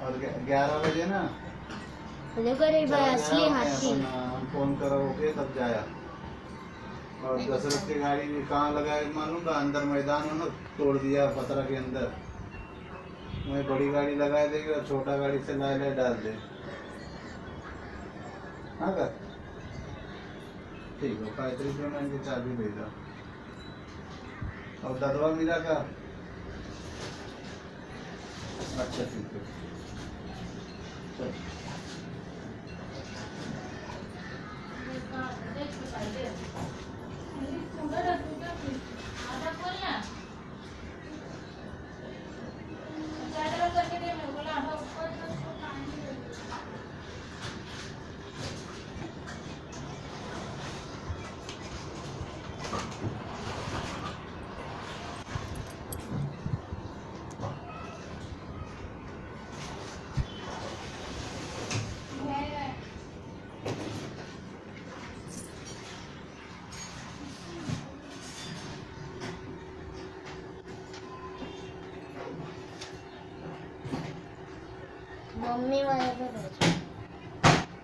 और 11 बजे ना देखो रे भाई चला असली गया, हाथी। हम फोन करोगे तब जाया। और दशरथ की गाड़ी कहाँ लगाए मालूम था? अंदर मैदान में ना, तोड़ दिया पतरा के अंदर। वही बड़ी गाड़ी लगा देगी और छोटा गाड़ी से लाए लाए डाल दे। हाँ कर ठीक हो, 35 की चाबी भेजा। और ददवा मिला का? अच्छा ठीक है चल। मम्मी वाले पे भेजो।